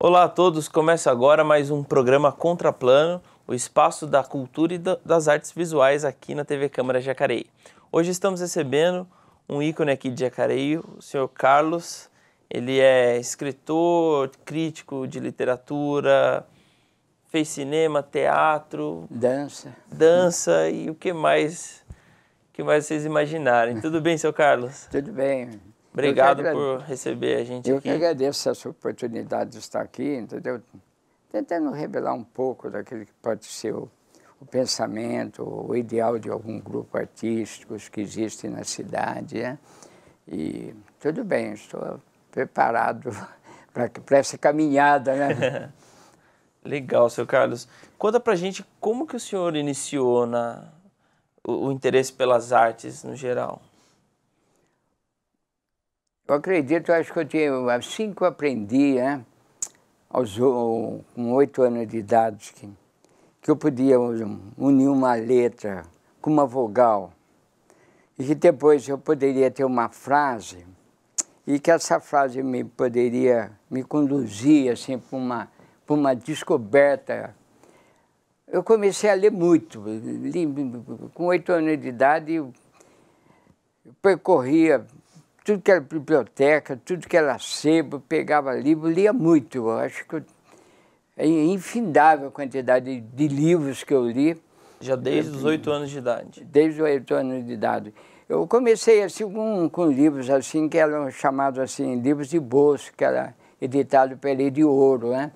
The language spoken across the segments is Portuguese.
Olá a todos, começa agora mais um programa Contraplano, o espaço da cultura e das artes visuais aqui na TV Câmara Jacareí. Hoje estamos recebendo um ícone aqui de Jacareí, o senhor Carlos. Ele é escritor, crítico de literatura, fez cinema, teatro, dança e o que mais vocês imaginarem. Tudo bem, seu Carlos? Tudo bem. Obrigado por receber a gente aqui. Eu que agradeço essa oportunidade de estar aqui, entendeu? Tentando revelar um pouco daquele que pode ser o pensamento, o ideal de algum grupo artístico que existe na cidade, né? E tudo bem, estou preparado para essa caminhada, né? Legal, seu Carlos. Conta pra gente como que o senhor iniciou o interesse pelas artes no geral. Eu acredito, acho que eu tinha, assim que eu aprendi, né, com 8 anos de idade, que eu podia unir uma letra com uma vogal, e que depois eu poderia ter uma frase, e que essa frase poderia me conduzir assim, para uma descoberta. Eu comecei a ler muito. Com 8 anos de idade, eu percorria tudo que era biblioteca, tudo que era sebo, pegava livro, lia muito. Eu acho que é infindável a quantidade de livros que eu li. Já desde os 8 anos de idade? Desde os 8 anos de idade. Eu comecei assim com livros assim, que eram chamados assim, livros de bolso, que era editado pela Lei de Ouro, né?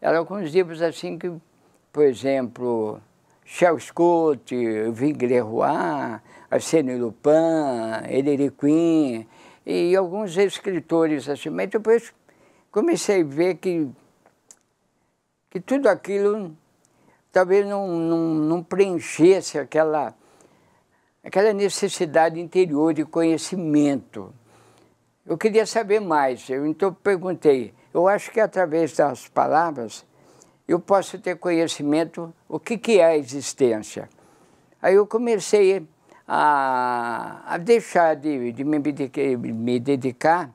Eram alguns livros assim que, por exemplo, Charles Scott, Wingler Roy, Arsène Lupin, Hilary Quinn, e alguns escritores assim. Mas depois comecei a ver que tudo aquilo talvez não preenchesse aquela necessidade interior de conhecimento. Eu queria saber mais, então perguntei, eu acho que através das palavras eu posso ter conhecimento o que é a existência. Aí eu comecei a deixar de me dedicar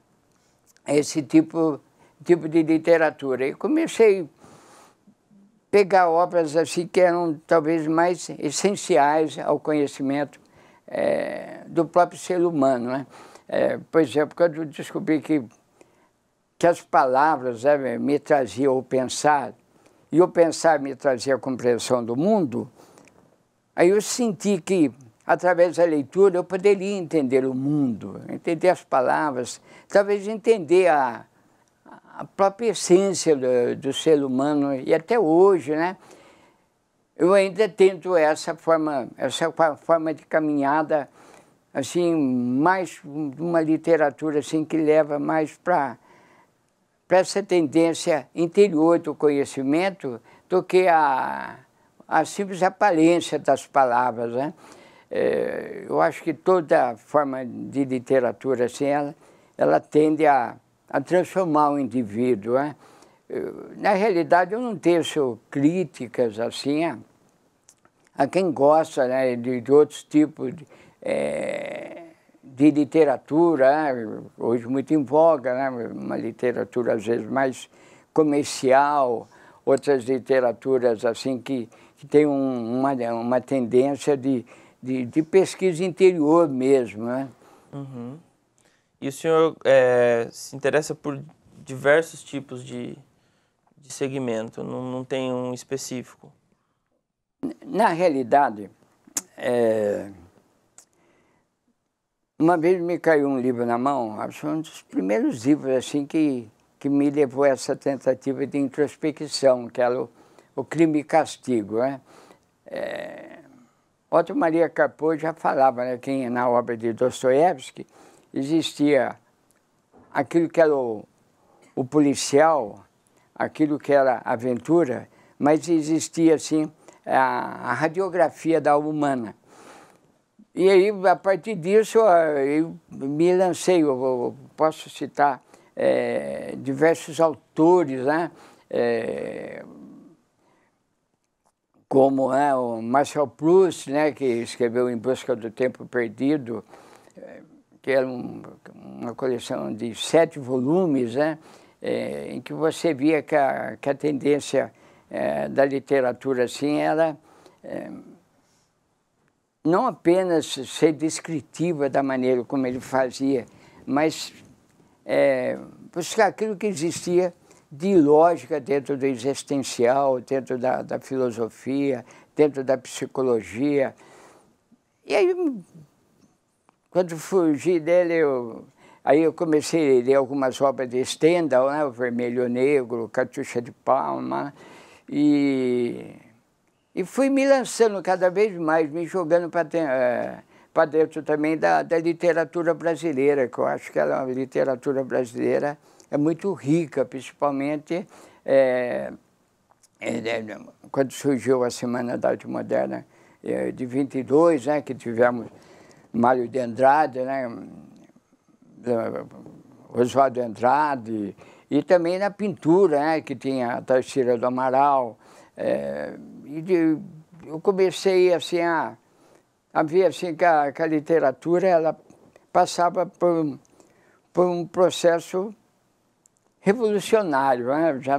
a esse tipo de literatura. E comecei a pegar obras assim que eram talvez mais essenciais ao conhecimento do próprio ser humano, né? Por exemplo, quando eu descobri que as palavras me traziam o pensar, e o pensar me trazia a compreensão do mundo, aí eu senti que, através da leitura, eu poderia entender o mundo, entender as palavras, talvez entender a própria essência do ser humano. E até hoje, né, eu ainda tento essa forma de caminhada, assim, mais uma literatura assim, que leva mais para essa tendência interior do conhecimento do que a simples aparência das palavras, né? Eu acho que toda forma de literatura assim, ela tende a transformar o indivíduo, né? Na realidade, eu não teço críticas assim a quem gosta, né, de outros tipos de literatura, né? Hoje muito em voga, né? Uma literatura às vezes mais comercial, outras literaturas assim que tem uma tendência de pesquisa interior mesmo, né? Uhum. E o senhor se interessa por diversos tipos de segmento, não tem um específico? Na realidade, uma vez me caiu um livro na mão, foi um dos primeiros livros assim, que me levou a essa tentativa de introspecção, que era o Crime e Castigo, né? Otto Maria Carpo já falava, né, que na obra de Dostoiévski existia aquilo que era o policial, aquilo que era a aventura, mas existia assim a radiografia da alma humana. E aí, a partir disso, eu me lancei, eu posso citar diversos autores, né? Como o Marcel Proust, né, que escreveu Em Busca do Tempo Perdido, que era uma coleção de 7 volumes, né? em que você via que a tendência da literatura assim era não apenas ser descritiva da maneira como ele fazia, mas buscar aquilo que existia de lógica dentro do existencial, dentro da filosofia, dentro da psicologia. E aí, quando fugi dele, aí eu comecei a ler algumas obras de Stendhal, né? O Vermelho e o Negro, Catiuxa de Palma, e fui me lançando cada vez mais, me jogando para dentro também da literatura brasileira, que eu acho que a literatura brasileira é muito rica, principalmente quando surgiu a Semana da Arte Moderna de 22, né, que tivemos Mário de Andrade, né, Oswaldo de Andrade, e também na pintura, né, que tinha a Tarsila do Amaral. Eu comecei assim, a ver assim, que a literatura ela passava por um processo revolucionário, né? Já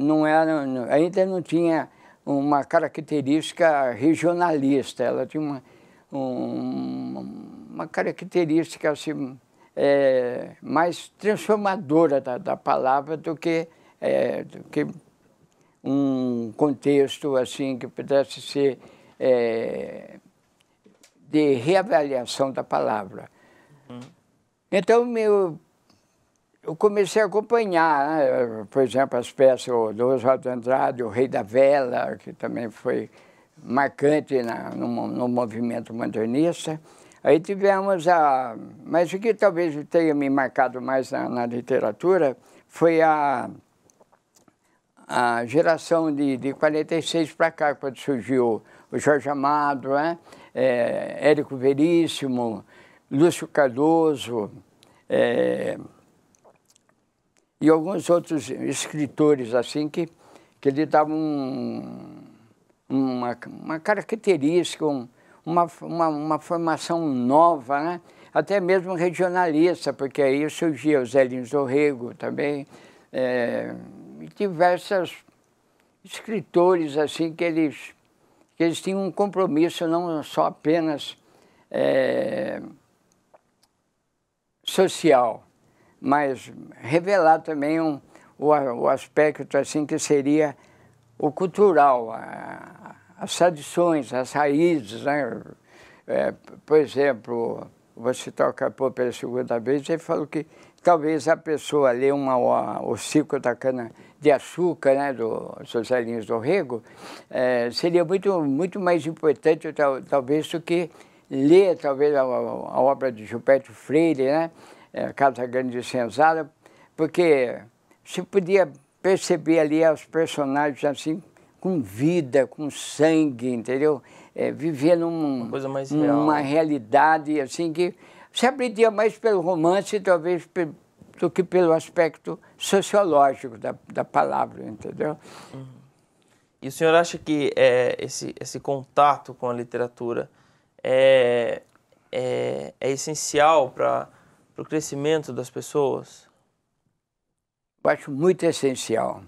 não era, ainda não tinha uma característica regionalista, ela tinha uma característica assim, mais transformadora da palavra do que um contexto assim que pudesse ser de reavaliação da palavra. Então, eu comecei a acompanhar, né, por exemplo, as peças do Oswaldo de Andrade, O Rei da Vela, que também foi marcante no movimento modernista. Aí tivemos mas o que talvez tenha me marcado mais na literatura foi a geração de 46 para cá, quando surgiu o Jorge Amado, né? Érico Veríssimo, Lúcio Cardoso, e alguns outros escritores assim que lhe davam uma característica, uma formação nova, né? Até mesmo regionalista, porque aí surgia o Zé Lins do Rego também, e diversos escritores assim que eles tinham um compromisso não só apenas social, mas revelar também o aspecto assim que seria o cultural, as tradições, as raízes, né? Por exemplo, você toca pela segunda vez, ele falou que talvez a pessoa ler o Ciclo da Cana-de-Açúcar, né, do José Lins do Rego, seria muito mais importante, talvez, do que ler, talvez, a obra de Gilberto Freire, né, Casa Grande de Senzala, porque se podia perceber ali os personagens assim, com vida, com sangue, entendeu? Vivendo uma coisa mais real, uma realidade assim que se aprendia mais pelo romance, talvez, do que pelo aspecto sociológico da palavra, entendeu? Uhum. E o senhor acha que esse contato com a literatura é essencial para o crescimento das pessoas? Eu acho muito essencial.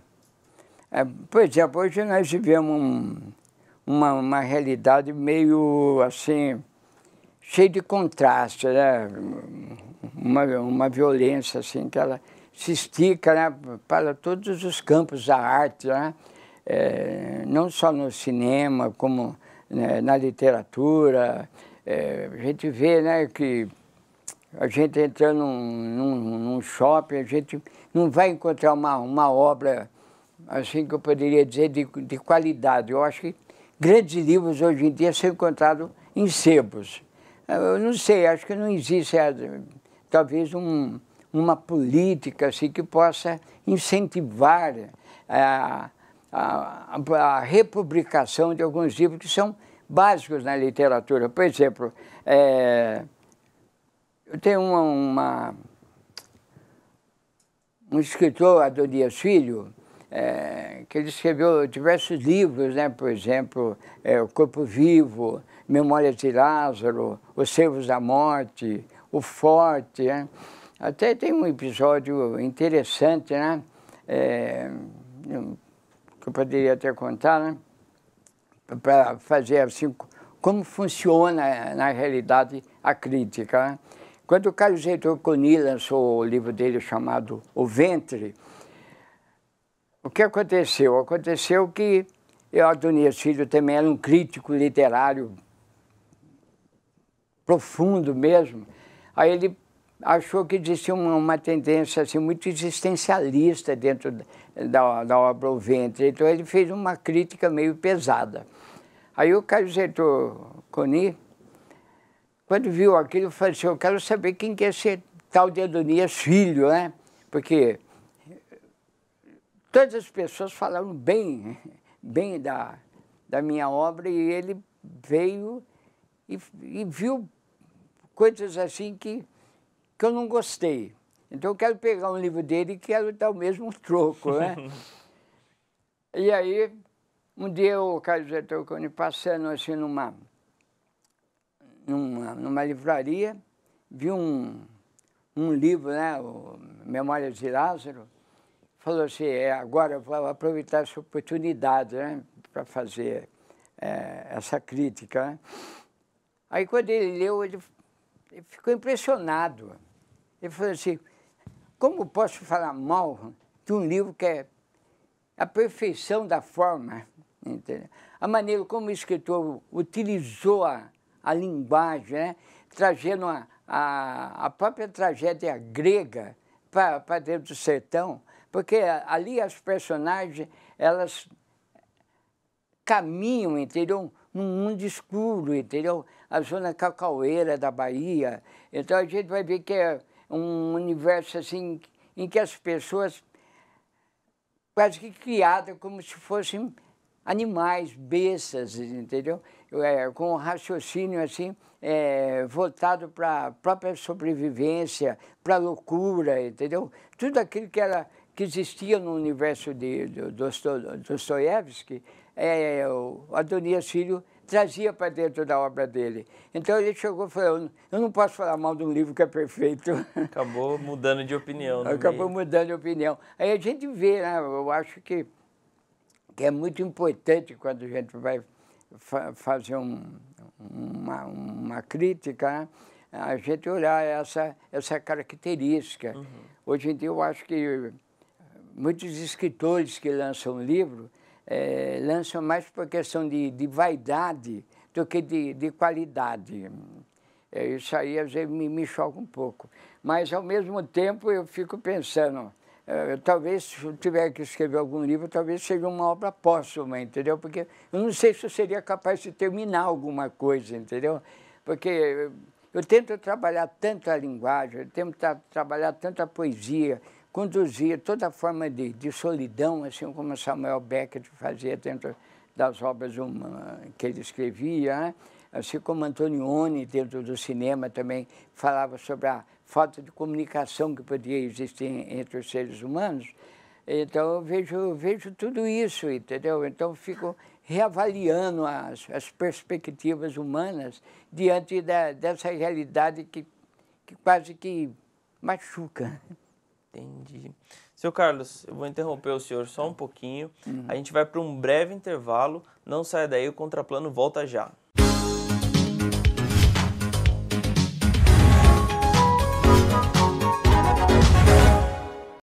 Por exemplo, hoje nós vivemos uma realidade meio assim, cheia de contraste, né? Uma violência assim, que ela se estica, né, para todos os campos da arte, né? Não só no cinema, como, né, na literatura. A gente vê, né, que a gente entrando num shopping, a gente não vai encontrar uma obra assim que eu poderia dizer de qualidade. Eu acho que grandes livros hoje em dia são encontrados em sebos. Eu não sei, acho que não existe talvez uma política assim, que possa incentivar a republicação de alguns livros que são básicos na literatura. Por exemplo, eu tenho um escritor, Adonias Filho, que ele escreveu diversos livros, né? Por exemplo, O Corpo Vivo, Memórias de Lázaro, Os Servos da Morte, O Forte, né? Até tem um episódio interessante, né? Que eu poderia até contar, né? Para fazer assim, como funciona na realidade a crítica, né? Quando o Carlos Heitor Coni lançou o livro dele chamado O Ventre, o que aconteceu? Aconteceu que Adonias Filho também era um crítico literário profundo mesmo. Aí ele achou que existia uma tendência assim, muito existencialista dentro da obra O Ventre. Então ele fez uma crítica meio pesada. Aí o Carlos Heitor Coni, quando viu aquilo, falou assim, eu quero saber quem quer ser tal de Adonias Filho, né? Porque todas as pessoas falaram bem da minha obra e ele veio e viu coisas assim que eu não gostei. Então eu quero pegar um livro dele e quero dar o mesmo troco, né? E aí, um dia o Carlos Heitor Coni passando assim numa livraria, vi um livro, né, o Memórias de Lázaro, falou assim, agora eu vou aproveitar essa oportunidade, né, para fazer essa crítica, né? Aí quando ele leu, ele ficou impressionado. Ele falou assim, como posso falar mal de um livro que é a perfeição da forma, entendeu? A maneira como o escritor utilizou a linguagem, né? Trazendo a própria tragédia grega para dentro do sertão, porque ali as personagens, elas caminham, entendeu? Num mundo escuro, entendeu? A zona cacaueira da Bahia. Então a gente vai ver que é um universo assim em que as pessoas quase que criadas como se fossem animais, bestas, entendeu? Com um raciocínio assim, voltado para a própria sobrevivência, para a loucura, entendeu? Tudo aquilo que existia no universo de Dostoiévski, o Adonias Filho trazia para dentro da obra dele. Então ele chegou e falou, eu não posso falar mal de um livro que é perfeito. Acabou mudando de opinião. Acabou mudando de opinião. Aí a gente vê, né? Eu acho que é muito importante quando a gente vai fazer uma crítica, né? A gente olhar essa característica. Uhum. Hoje em dia eu acho que muitos escritores que lançam livro lançam mais por questão de vaidade do que de qualidade. Isso aí às vezes me choca um pouco. Mas ao mesmo tempo eu fico pensando, talvez se eu tiver que escrever algum livro, talvez seja uma obra póstuma, entendeu? Porque eu não sei se eu seria capaz de terminar alguma coisa, entendeu? Porque eu tento trabalhar tanto a linguagem, eu tento trabalhar tanto a poesia, conduzir toda a forma de solidão, assim como Samuel Beckett fazia dentro das obras que ele escrevia, né? Assim como Antonioni, dentro do cinema, também falava sobre a falta de comunicação que podia existir entre os seres humanos. Então, eu vejo tudo isso, entendeu? Então, fico reavaliando as perspectivas humanas diante dessa realidade que quase que machuca. Entendi. Seu Carlos, eu vou interromper o senhor só um pouquinho. A gente vai para um breve intervalo. Não saia daí, o Contraplano volta já.